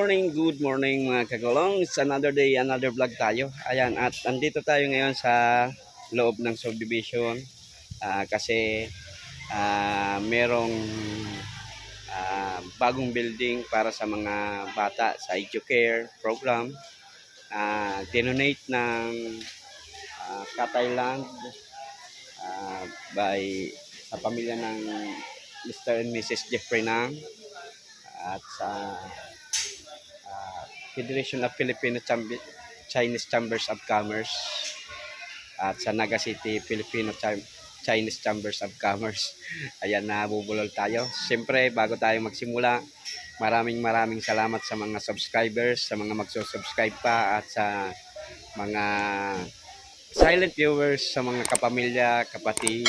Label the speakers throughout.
Speaker 1: good morning mga kagulong. It's another day, another vlog tayo. Ayan, at andito tayo ngayon sa loob ng subdivision kasi merong bagong building para sa mga bata sa EduCare program. Dinonate ng Katayland by sa pamilya ng Mr. and Mrs. Jeffrey Nang at sa Federation of Filipino Chinese Chambers of Commerce at sa Naga City Filipino Chinese Chambers of Commerce. Ayan, nabubulol tayo. Siyempre, bago tayo magsimula, maraming salamat sa mga subscribers, sa mga magsusubscribe pa at sa mga silent viewers, sa mga kapamilya, kapatid,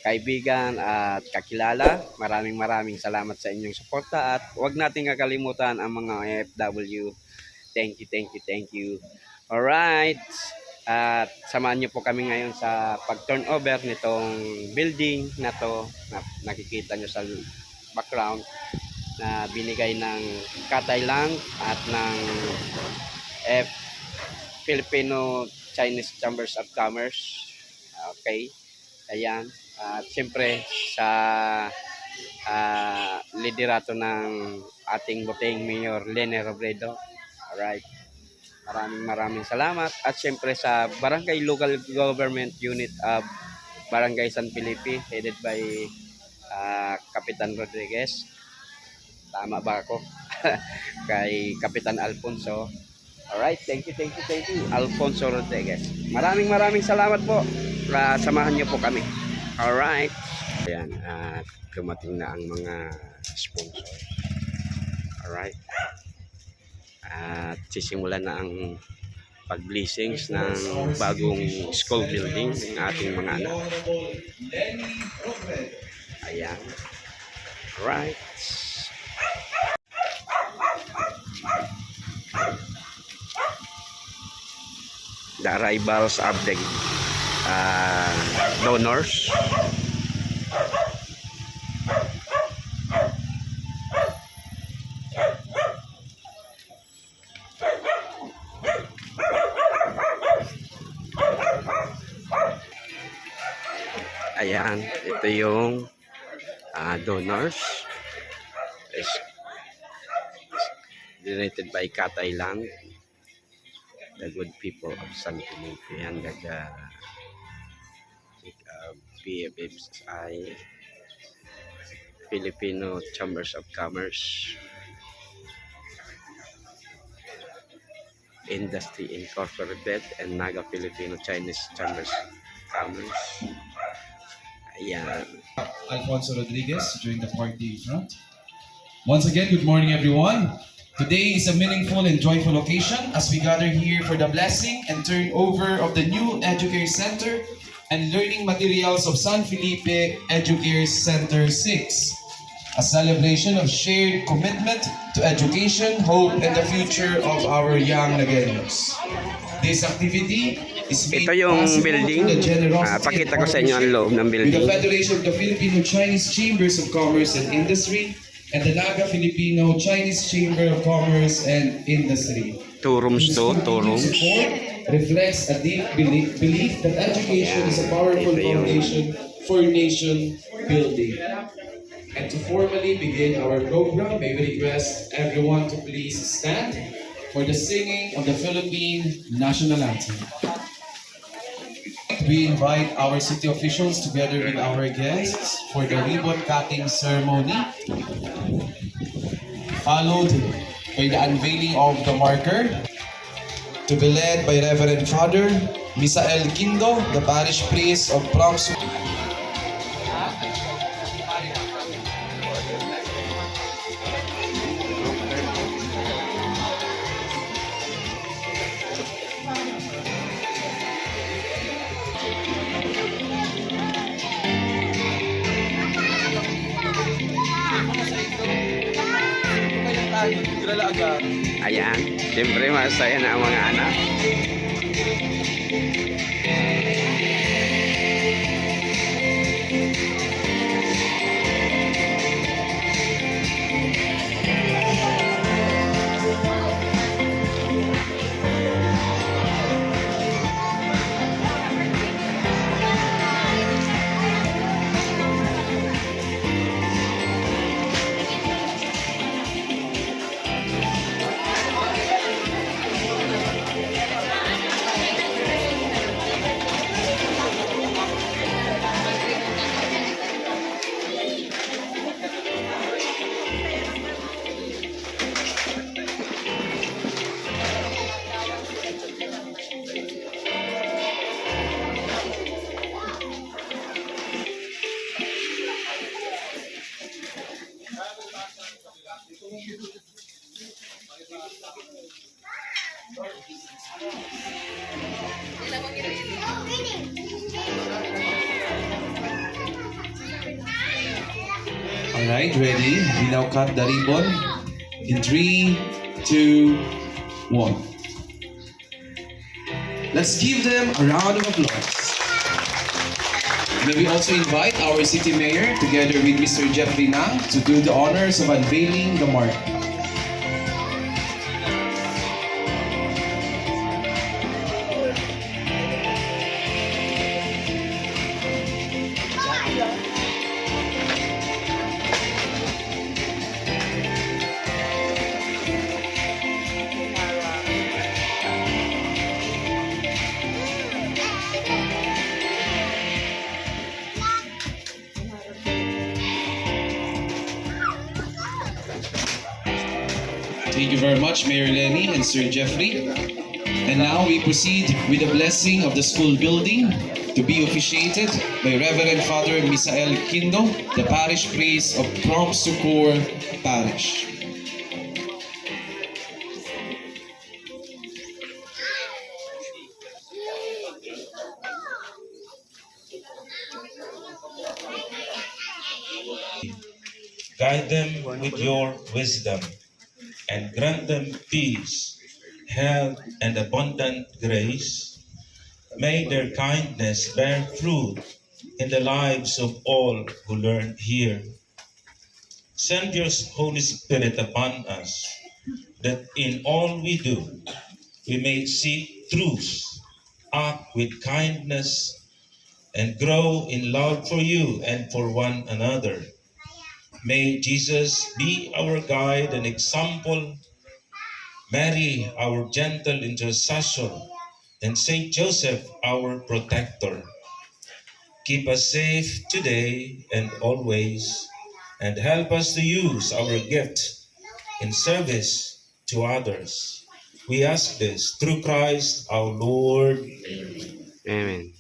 Speaker 1: kaibigan at kakilala. Maraming salamat sa inyong suporta at huwag nating kakalimutan ang mga OFW. Thank you. Alright, at samahan niyo po kami ngayon sa pag-turnover nitong building na to na nakikita niyo sa background na binigay ng Katayland at ng Filipino Chinese Chambers of Commerce. Okay. Ayan, at siyempre sa liderato ng ating buting Mayor Lene Robredo. Alright, maraming salamat. At siyempre sa Barangay Local Government Unit of Barangay San Felipe, headed by Kapitan Rodriguez. Tama ba ako? Kay Kapitan Alfonso. Alright, thank you. Alfonso Rodriguez. Maraming salamat po. Samahan niyo po kami. Alright. Ayan, dumating na ang mga sponsor. Alright. At sisimulan na ang pag-blessings ng bagong school building ng ating mga anak. Ayan. Alright. The arrivals of the donors. Ayan, ito yung donors. Is donated by Katayland, the good people of San Felipe, and the PFFI, Filipino Chambers of Commerce, Industry Incorporated, and Naga Filipino Chinese Chambers of Commerce. Ayan.
Speaker 2: Alfonso Rodriguez during the party front. Once again, good morning everyone. Today is a meaningful and joyful occasion as we gather here for the blessing and turnover of the new EduCare Center and learning materials of San Felipe EduCare Center 6. A celebration of shared commitment to education, hope, and the future of our young Nagueños. This activity is made
Speaker 1: ito yung
Speaker 2: possible
Speaker 1: building.
Speaker 2: through the generosity
Speaker 1: Pakita
Speaker 2: and
Speaker 1: ko sa inyo ang loob ng
Speaker 2: with
Speaker 1: building.
Speaker 2: the Federation of the Filipino Chinese Chambers of Commerce and Industry and the Naga Filipino Chinese Chamber of Commerce and Industry.
Speaker 1: 2 rooms to, 2 rooms.
Speaker 2: Support reflects a deep belief that education is a powerful foundation for nation building. And to formally begin our program, may we request everyone to please stand for the singing of the Philippine National Anthem. We invite our city officials together with our guests for the ribbon cutting ceremony, followed by the unveiling of the marker, to be led by Reverend Father Misael Kindo, the parish priest of Proms.
Speaker 1: Ayan, siyempre masaya na ang mga anak.
Speaker 2: Alright, ready? We now cut the ribbon in 3, 2, 1. Let's give them a round of applause. May we also invite our city mayor together with Mr. Jeffrey Nang to do the honors of unveiling the mark. Thank you very much, Mayor Lenny and Sir Jeffrey. And now we proceed with the blessing of the school building to be officiated by Reverend Father Misael Kindo, the parish priest of Prom Sucor Parish.
Speaker 3: Guide them with your wisdom and grant them peace, health, and abundant grace. May their kindness bear fruit in the lives of all who learn here. Send your Holy Spirit upon us, that in all we do, we may seek truth, act with kindness, and grow in love for you and for one another. May Jesus be our guide and example, Mary our gentle intercessor, and Saint Joseph our protector. Keep us safe today and always, and help us to use our gift in service to others. We ask this through Christ our Lord.
Speaker 1: Amen.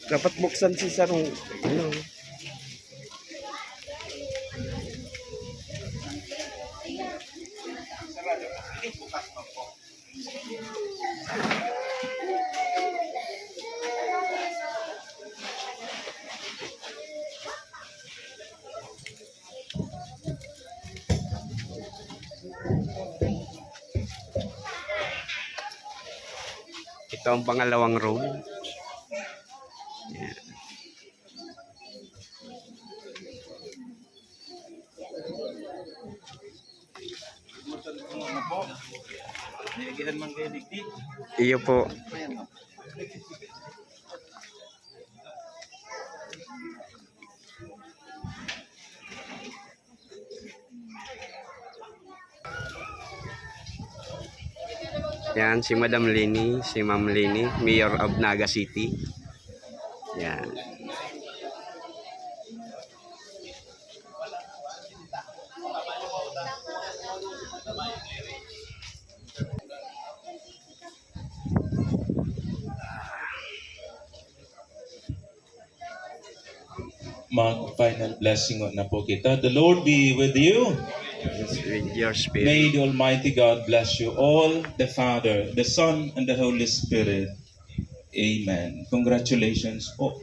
Speaker 1: Dapat buksan si Sarong. Ano? Ito ang pangalawang room. Yan. Iyo po. Yan, si Madam Lini, si Ma'am Lini, Mayor of Naga City. Yan.
Speaker 3: Mag-final blessing na po kita. The Lord be with you.
Speaker 1: With your spirit.
Speaker 3: May the Almighty God bless you all, the Father, the Son, and the Holy Spirit. Amen. Congratulations po.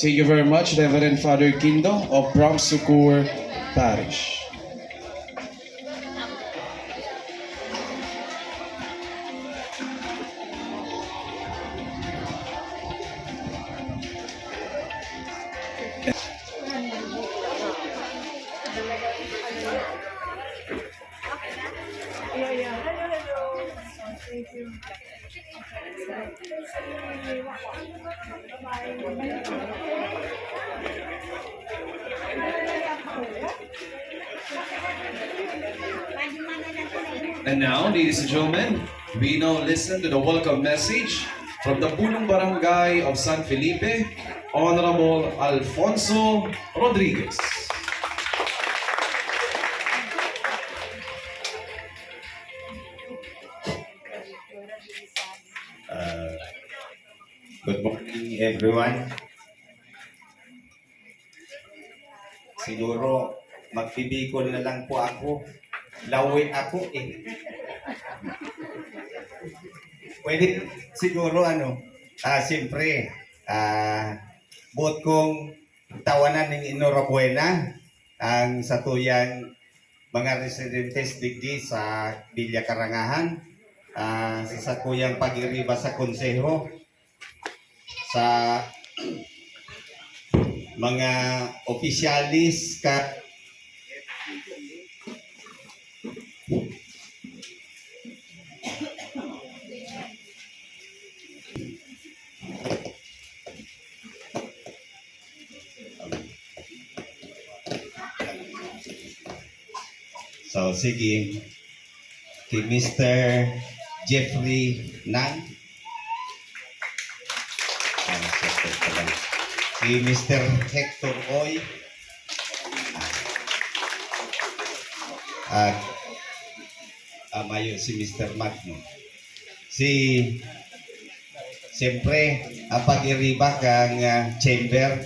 Speaker 2: Thank you very much, Reverend Father Kindo of Prom Sucor Parish. And now, ladies and gentlemen, we now listen to the welcome message from the Punong Barangay of San Felipe, Honorable Alfonso Rodriguez.
Speaker 4: Uh, Good morning, everyone. Siguro, magpibikol na lang po ako. Lawi ako eh. Pwede siguro siyempre, buot kong tawanan ng Enhorabuena ang satuyang mga residentes digdi sa Villa Karangahan, sa satuyang pag-iriba sa konseho, sa mga opisyalis ka So, sige. Kay Mr. Jeffrey Nang. Si Mr. Hector Oy. At mayo si Mr. Magno. Siyempre, ang pag-iriba kang chamber,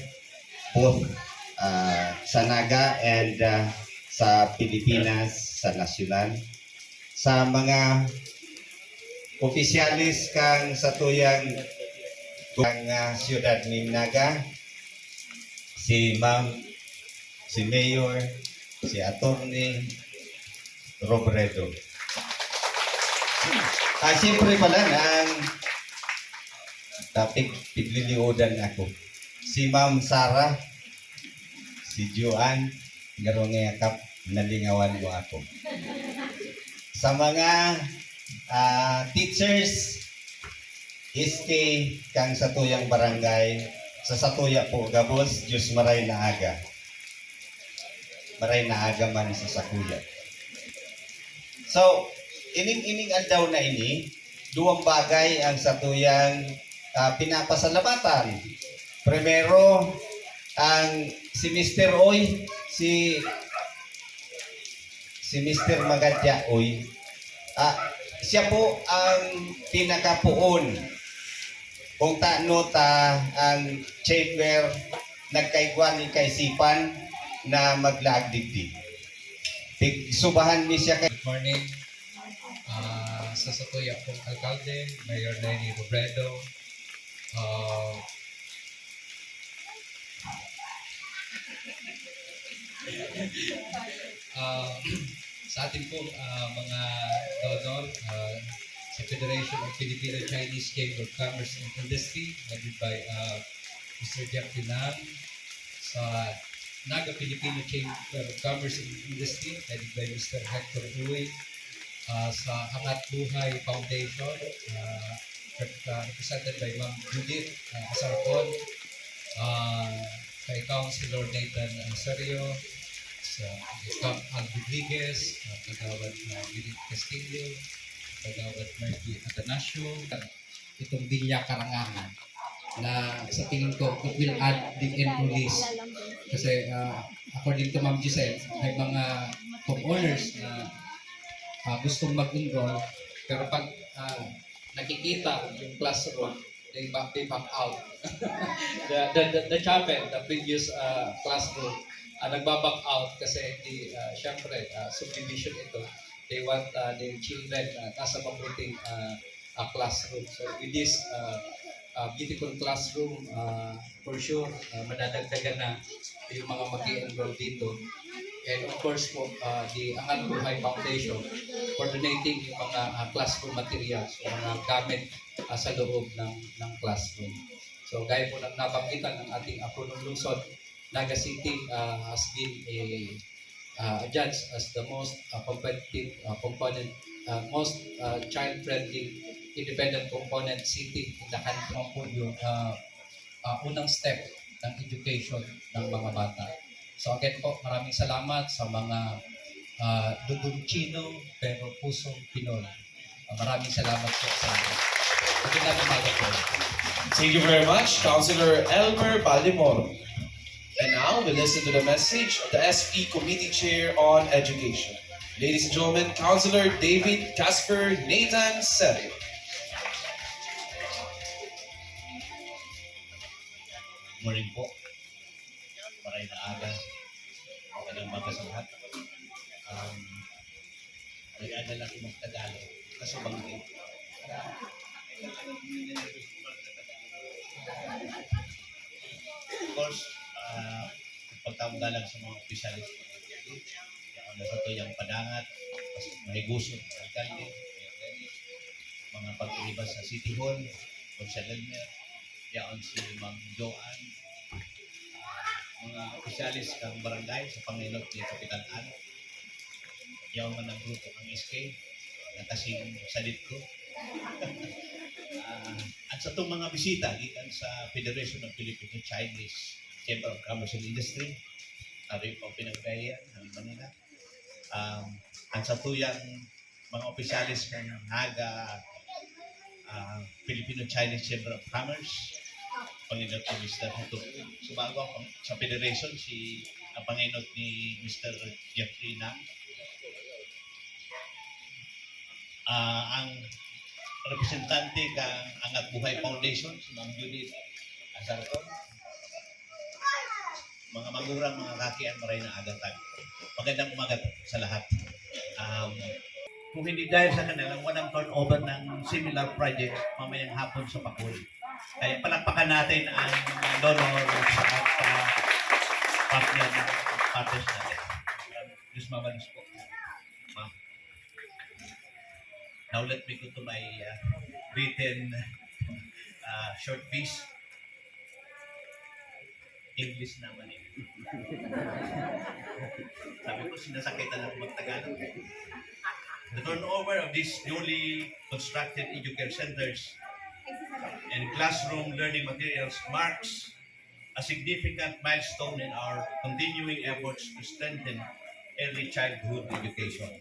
Speaker 4: both sa Naga and sa Pilipinas, sa nasyonal, sa mga opisyalis kang satuyang siyudad ni Naga, si Ma'am, si Mayor, si Attorney Robredo. Siyempre pala ang pigliliudan ako. Si Ma'am Sara, si Joanne, garong ngayakap, nalingawan mo ako. Sa mga teachers, SK kang satuyang barangay, sa satuya po gabos, Diyos maray na aga. Maray na aga man sa sakuya. So, ining aldaw na ini, duwang bagay ang satuyang pinapasalamatan. Primero, ang si Mr. Oy, si Mr. Magadya Oy, siya po ang pinakapuon kung taano ang chamber nagkaigwan ni kaisipan na maglaag digdig. Subahan mi siya kay...
Speaker 5: Good morning. Sa satuya pong alkalde, Mayor Lenny Robredo, sa ating pong mga donor, sa Federation of Filipino-Chinese Chamber of Commerce and Industry, headed by Mr. Jeff Pinang, sa Naga Filipino Chamber of Commerce and Industry, headed by Mr. Hector Uy, sa Angat Buhay Foundation, represented by Ma'am Judith Asarcon, kay Councilor Nathan Serio, sa Camp Al Rodriguez, Kagawad Billy Castillo, Kagawad Marky Atanasio, itong Villa Karangahan na sa tingin ko it will add the end list kasi according to Ma'am Giselle may mga homeowners na gustong mag-enroll pero pag nakikita yung classroom they back out the chapel, the previous classroom nagbaback out kasi syempre subdivision ito, they want their children nasa mabuting classroom. So with this beautiful classroom, for sure madadagdagan na yung mga mag-enroll dito. And of course po, the Angat Buhay Foundation for donating yung mga classroom materials, yung mga gamit sa loob ng classroom. So gaya po ng nabanggitan ng ating punong lungsod, Naga City has been adjudged as the most competitive component most child-friendly independent component city in the country po yung unang step ng education ng mga bata. So again po, maraming salamat sa mga dugong Chino pero pusong Pinoy. Maraming salamat po sa inyo. Magandang umaga po.
Speaker 2: Thank you very much, Councilor Elmer Balimor. And now we listen to the message of the SP Committee Chair on Education. Ladies and gentlemen, Councilor David Casper Nathan Serio.
Speaker 6: Morning po. Maray na aga. Magandang umaga sa lahat. Nag-aga lang ako mag-Tagalog. Kaso banggit. Of course, pagkamugalang sa mga opisyalis na sa tuyang padangat, may gusto ng alkalde, mga pag-ibas sa City Hall, Consel Elmer, yaon si Mang Joan, mga opisyalis ng barangay sa Pangilog ni Kapitan Ano, yaon man ang grupo ng SK, na kasing salit ko. At sa itong mga bisita, gikan sa Federation of Filipino-Chinese Chamber of Commerce and Industry, rin po pinagbayan ng Manila. At sa tuyang mga opisyalis ng Haga Filipino-Chinese Chamber of Commerce, Panginoon ni Mr. Huto. Sumago ako sa Federation, ang Panginoon ni Mr. Jeffrey Nang. Ang representante ng Angat Buhay Foundation, si Ma'am Judith Azarton. Mga magurang, mga kakian, maray na agang tayo. Magandang umaga sa lahat. Kung hindi dahil sa kanila, walang turnover ng similar project mamayang hapon sa Pakul. Kaya palakpakan natin ang donor sa partners natin. Diyos mabalos po. Now let me go to my written short piece. English naman eh. Sabi ko, sinasakitan ako mag-Tagalog. The turnover of these newly constructed education centers and classroom learning materials marks a significant milestone in our continuing efforts to strengthen early childhood education.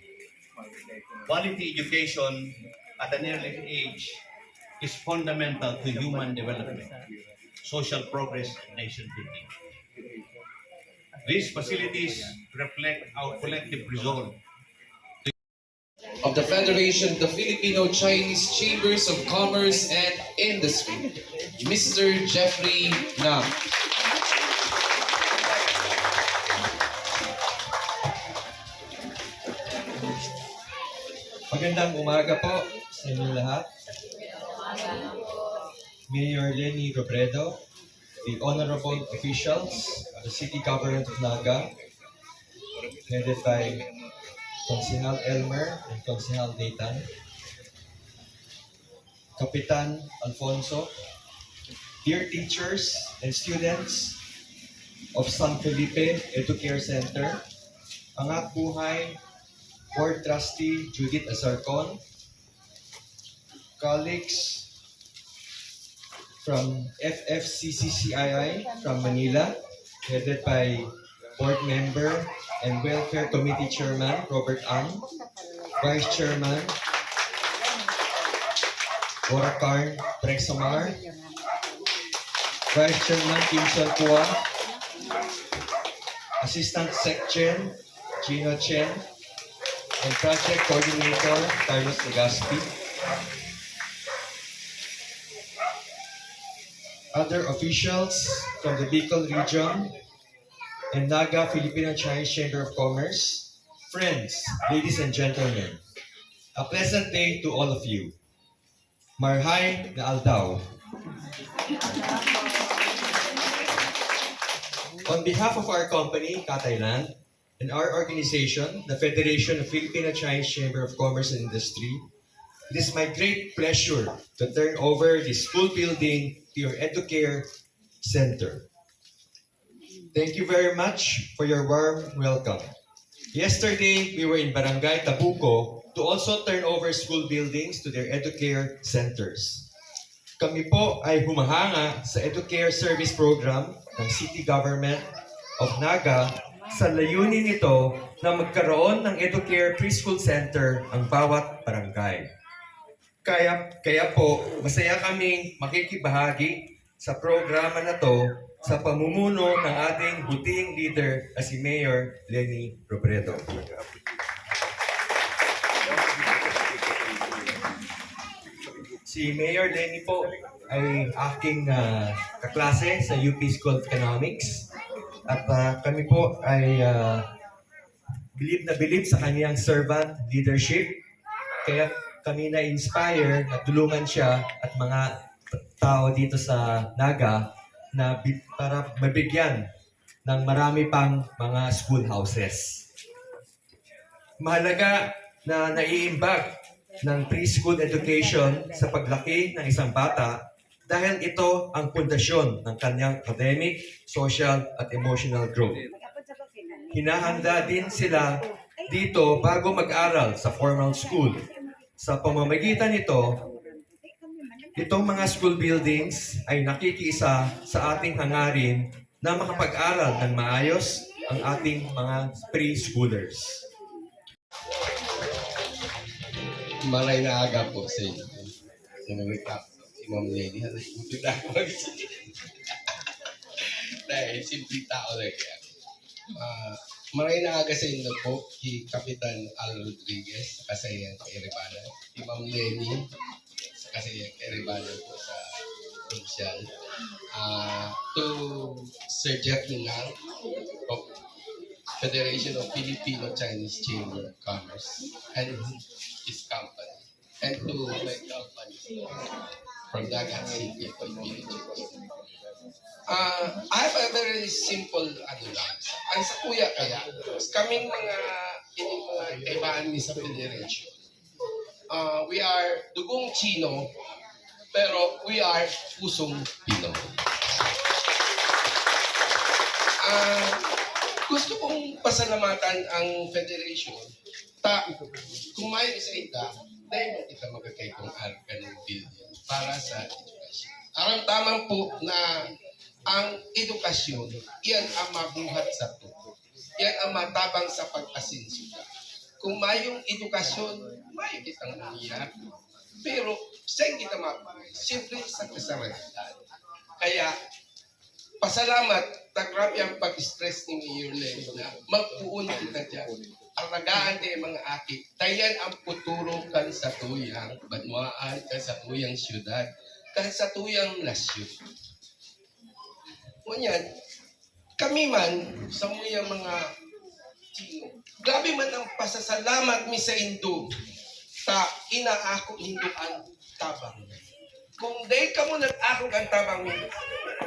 Speaker 6: Quality education at an early age is fundamental to human development, social progress, and nation building. These facilities reflect our collective resolve
Speaker 2: Of the Federation of the Filipino-Chinese Chambers of Commerce and Industry, Mr. Jeffrey Nam.
Speaker 7: Magandang umaga po sa inyo lahat. Mayor Lenny Robredo, the honorable officials of the City Government of Naga, headed by Consihal Elmer and Consihal Nathan, Kapitan Alfonso, dear teachers and students of San Felipe Educare Center, Angat Buhay Board Trustee Judith Azarcon, colleagues from FFCCCII from Manila, headed by Board Member and Welfare Committee Chairman Robert Ang, Vice Chairman Boracarn Prexamar, Vice Chairman Kim Son Kua, Assistant Sec-Gen Gino Chen, and Project Coordinator Carlos Legaspi. Other officials from the Bicol region and Naga Filipino-Chinese Chamber of Commerce, friends, ladies and gentlemen, a pleasant day to all of you. Marhay na Aldao. On behalf of our company, Katayland, and our organization, the Federation of Filipino-Chinese Chamber of Commerce and Industry, it is my great pleasure to turn over this school building to your Educare Center. Thank you very much for your warm welcome. Yesterday, we were in Barangay Tabuco to also turn over school buildings to their Educare centers. Kami po ay humahanga sa Educare Service Program ng City Government of Naga sa layunin nito na magkaroon ng Educare Preschool Center ang bawat barangay. Kaya po, masaya kaming makikibahagi sa programa na to sa pamumuno ng ating butihing leader na si Mayor Leni Robredo. Si Mayor Leni po ay aking kaklase sa UP School of Economics at kami po ay bilib sa kaniyang servant leadership. Kaya kami na-inspire na tulungan siya at mga tao dito sa Naga na para mabigyan ng marami pang mga schoolhouses. Mahalaga na naiimbag ng preschool education sa paglaki ng isang bata dahil ito ang pundasyon ng kanyang academic, social, at emotional growth. Hinahanda din sila dito bago mag-aral sa formal school. Sa pamamagitan nito, itong mga school buildings ay nakikiisa sa ating hangarin na makapag-aral ng maayos ang ating mga preschoolers.
Speaker 8: Maray na aga po sa inyo. Sinawika si Ma'am Leni. Buti na ako dahil simpleng tao na kaya. Maray na aga sa inyo po si Kapitan Al Rodriguez sa Kasayan Eribana. Si Ma'am Leni sa Kasayan Eribana po sa Provincial. To Sir Jeff Minang of Federation of Filipino Chinese Chamber of Commerce and his company, and to my company from Naga City, Filipino Church. I have a very simple ano lang. Ang sa kuya kaya, kaming mga kaibahan ni sa Federation. We are dugong Chino, pero we are pusong Pinoy. Gusto kong pasalamatan ang Federation kung may isa dahil kita magkakay kong arkan ng billion para sa edukasyon. Aram-tamang po na ang edukasyon, iyan ang mabuhat sa tuto. Iyan ang matabang sa pag-asinsuga. Kung mayong edukasyon, may kitang umiyak. Pero saan kita mabuhay? Siyempre sa kasaranan. Kaya, pasalamat, tagrabe ang pag-stress ni Mayor Leni na magpuon kita dyan. Ang ragaan din mga akit, tayan ang puturo kan sa tuyang banwaan, kan sa tuyang syudad, kan sa tuyang nasyon. Ngunyan, kami man, sa muyang mga Chino, grabe man ang pasasalamat mi sa Indo, ta inaako hinduan tabang. Kung dahil ka mo nag-ako ang tabang mi,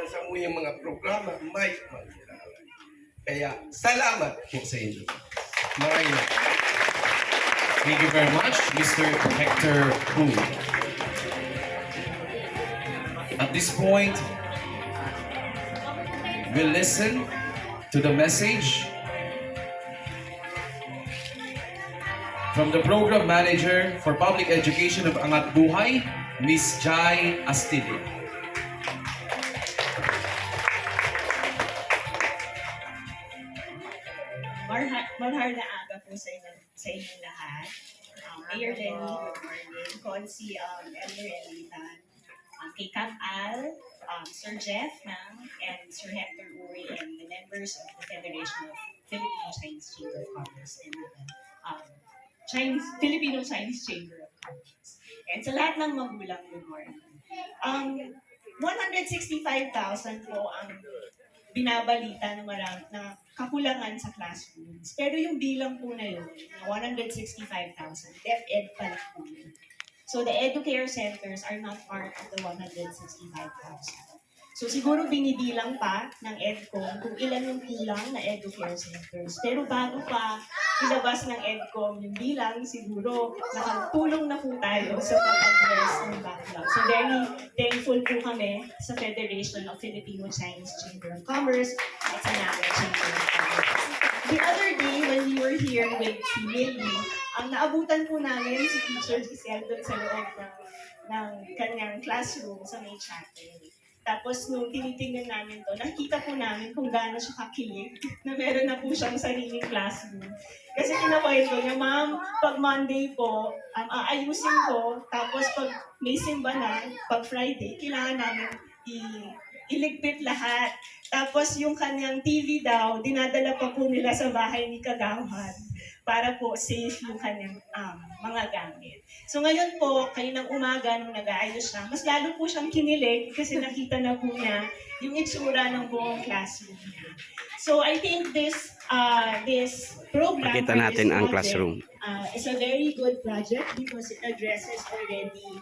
Speaker 8: sa muyang mga programa, may mangyayari. Kaya, salamat po sa Indo. Maraming.
Speaker 2: Thank you very much, Mr. Hector Hu. At this point, we'll listen to the message from the Program Manager for Public Education of Angat Buhay, Ms. Jai Astille.
Speaker 9: Mahal na aga po sa inyong lahat. Mayor Leni, good morning. Consi Emilitan, kay Kap Al, Sir Jeff and Sir Hector Uri, and the members of the Federation of Filipino Chinese Chamber of Commerce and Filipino Chinese Chamber of Commerce. And sa lahat ng magulang, good morning. 165,000 po ang binabalita na kakulangan sa classrooms. Pero yung bilang po na yun, 165,000, DepEd pa lang po yun. So the Educare centers are not part of the 165,000. So siguro binibilang pa ng EDCOM kung ilan yung kulang na Educare centers. Pero bago pa ilabas ng EDCOM yung bilang, siguro nakatulong na po tayo sa pag-address ng backlog. So very thankful po kami sa Federation of Filipino Chinese Chamber of Commerce at sa Naga Chamber of Commerce. The other day when we were here with si Lily, ang naabutan po namin si Teacher Giselle doon sa loob ng kanyang classroom sa may chapel. Tapos nung tinitingnan namin to, nakita po namin kung gaano siya kakilig na meron na po siyang sariling classroom. Kasi kinakwento niya, ma'am, pag Monday po, aayusin ko, tapos pag may simba na, pag Friday, kailangan namin iligpit lahat. Tapos yung kanyang TV daw, dinadala pa po nila sa bahay ni Kagawad para po safe yung kanyang mga gamit. So ngayon po, kaninang umaga nung nag-aayos siya, mas lalo po siyang kinilig kasi nakita na po niya yung itsura ng buong classroom niya. So I think this program,
Speaker 1: Pakita
Speaker 9: or
Speaker 1: natin
Speaker 9: this
Speaker 1: ang
Speaker 9: project,
Speaker 1: classroom.
Speaker 9: is a very good project because it addresses already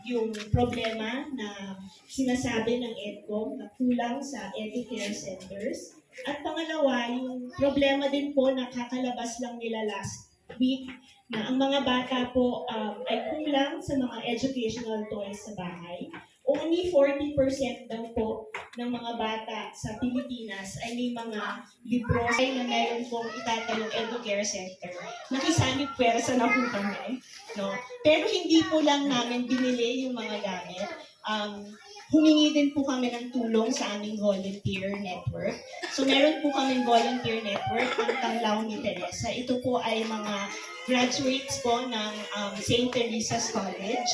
Speaker 9: yung problema na sinasabi ng EDCOM na kulang sa Educare centers. At pangalawa, yung problema din po na kakalabas lang nila last week na ang mga bata po ay kulang sa mga educational toys sa bahay. Only 40% daw po ng mga bata sa Pilipinas ay may mga libro na meron pong itatayong Educare Center. Nakisanib pwersa na po kami. No? Pero hindi po lang namin binili yung mga gamit. Humingi din po kami ng tulong sa aming volunteer network. So meron po kaming volunteer network, ang Tanglaw ni Teresa. Ito po ay mga graduates po ng St. Teresa's College.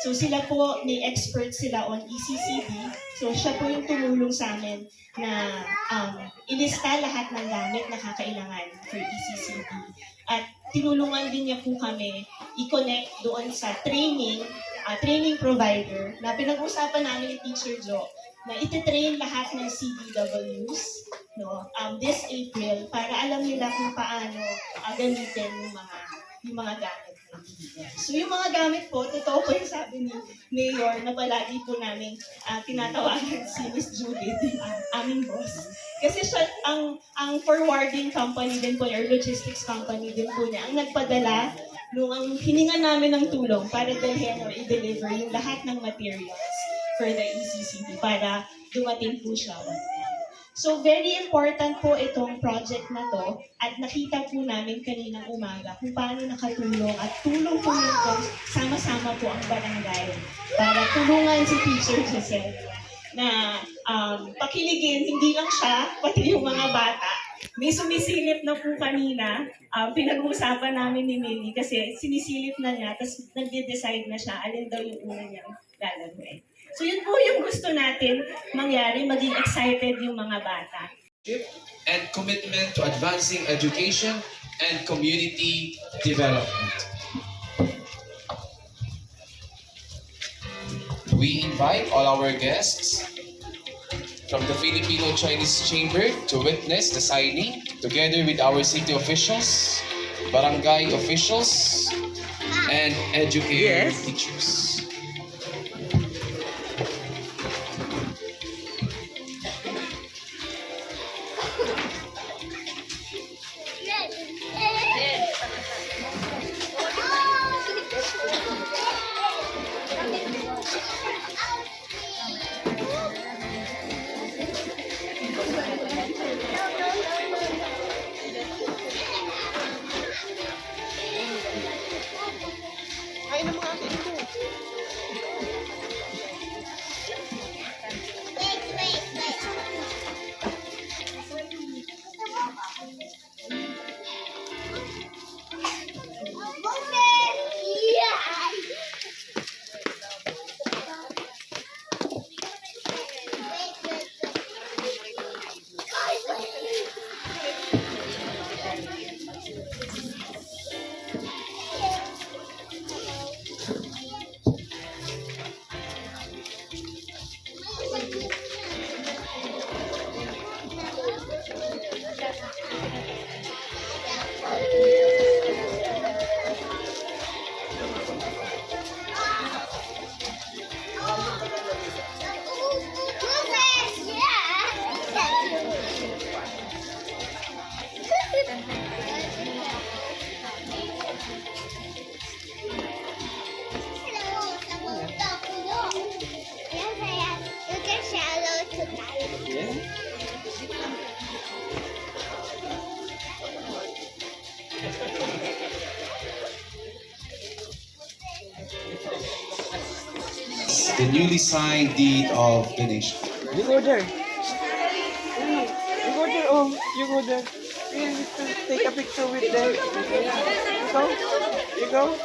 Speaker 9: So sila po, may experts sila on ECCD. So siya po yung tumulong sa amin na ilista lahat ng gamit na kakailangan for ECCD. At tinulungan din niya po kami i-connect doon sa training provider na pinag-usapan namin ni Teacher Jo na ititrain lahat ng CDWs this April para alam nila kung paano gamitin yung mga gamit ng DBS. So yung mga gamit po, totoo po yung sabi ni Mayor na palagi po namin tinatawagan si Miss Judith, aming boss. Kasi siya, ang forwarding company din po, or logistics company din po niya, ang nagpadala nung ang hininga namin ng tulong para dalhin or i-deliver yung lahat ng materials for the ECCD para dumating po siya. So very important po itong project na to at nakita po namin kaninang umaga kung paano nakatulong at tulong po nito sama-sama po ang barangay para tulungan si Teacher Giselle na pakiligin hindi lang siya, pati yung mga bata. May sumisilip na po kanina, pinag-uusapan namin ni Millie kasi sinisilip na niya, tapos nag-decide na siya alin daw yung una niyang lalagay. So yun po yung gusto natin mangyari, maging excited yung mga bata.
Speaker 2: And commitment to advancing education and community development. We invite all our guests from the Filipino-Chinese Chamber to witness the signing together with our city officials, barangay officials, and educator teachers. the newly signed deed of donation.
Speaker 1: You go there. You go there, oh. You go there. You need to take a picture with them. You go. You go.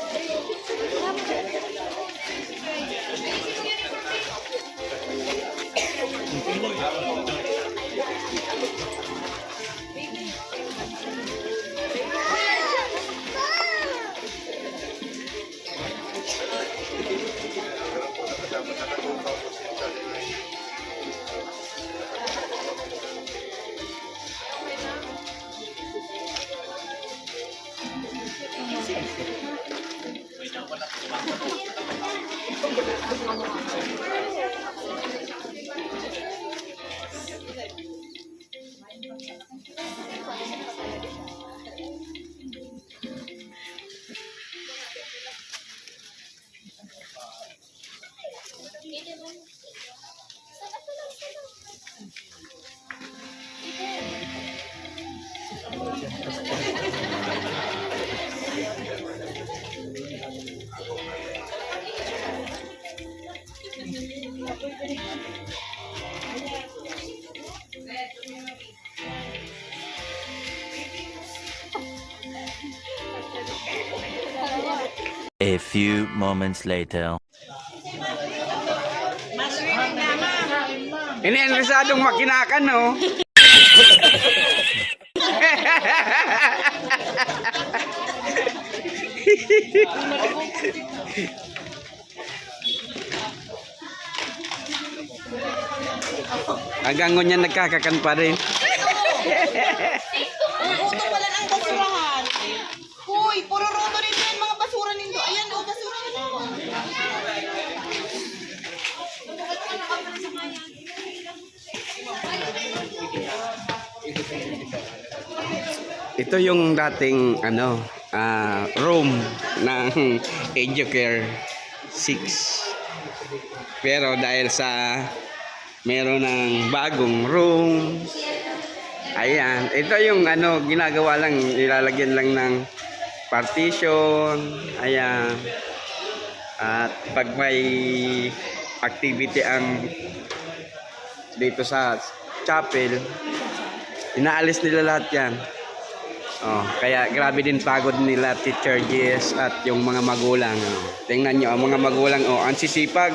Speaker 10: A few moments later.
Speaker 1: Ini-interesadong makinakan, no? Hanggang ngunyan nagkakakan pa rin.
Speaker 11: Roto pala ng basurahan. Hoy, puro roto rin yan mga basura nindo. Ayan, o, basura na.
Speaker 1: Ito yung dating room ng Educare 6. Pero dahil sa meron ng bagong room, ayan, ito yung ginagawa lang, nilalagyan lang ng partition, ayan. At pag may activity ang dito sa chapel, inaalis nila lahat yan. Oh, kaya grabe din pagod nila Teacher Jess at yung mga magulang. Oh. Tingnan nyo, ang mga magulang, ang sisipag.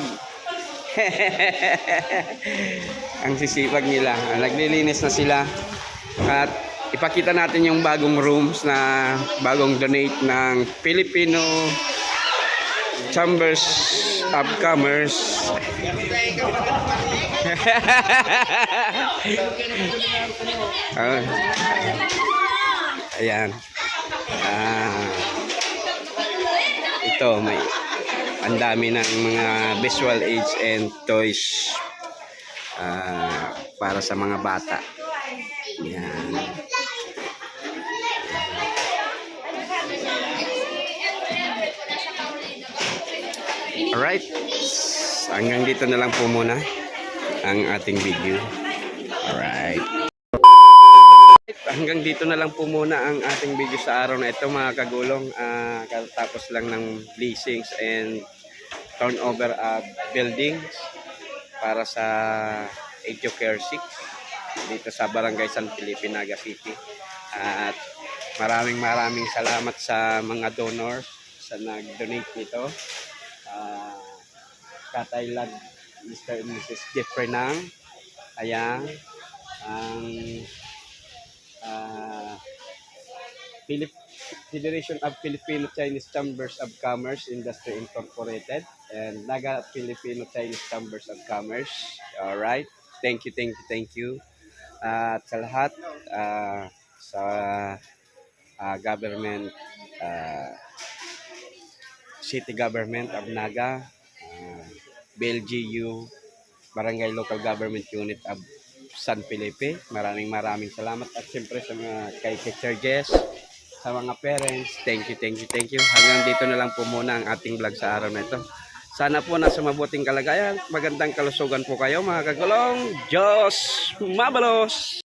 Speaker 1: Ang sisipag nila. Naglilinis na sila. At ipakita natin yung bagong rooms na bagong donate ng Filipino Chambers of Commerce. Ayan. Ito may ang dami ng mga visual aids and toys para sa mga bata. Ayan. Alright. Hanggang dito na lang po muna ang ating video. Alright. Hanggang dito na lang po muna ang ating video sa araw na ito mga kagulong. Katapos lang ng leasings and turnover of buildings para sa Educare 6 dito sa Barangay San Felipe, Naga City. At maraming salamat sa mga donors sa nag-donate nito. Kataylan, Mr. and Mrs. Jeffrey Nang. Ayan. Ang Federation of Filipino Chinese Chambers of Commerce Industry Incorporated and Naga Filipino Chinese Chambers of Commerce. All right. Thank you. At sa lahat sa government, city government of Naga, BLGU, Barangay Local Government Unit of San Felipe. Maraming salamat at siyempre sa mga kay Teacher Jess, sa mga parents, thank you. Hanggang dito na lang po muna ang ating vlog sa araw na ito. Sana po nasa mabuting kalagayan, magandang kalusugan po kayo mga kagulong. Diyos mabalos!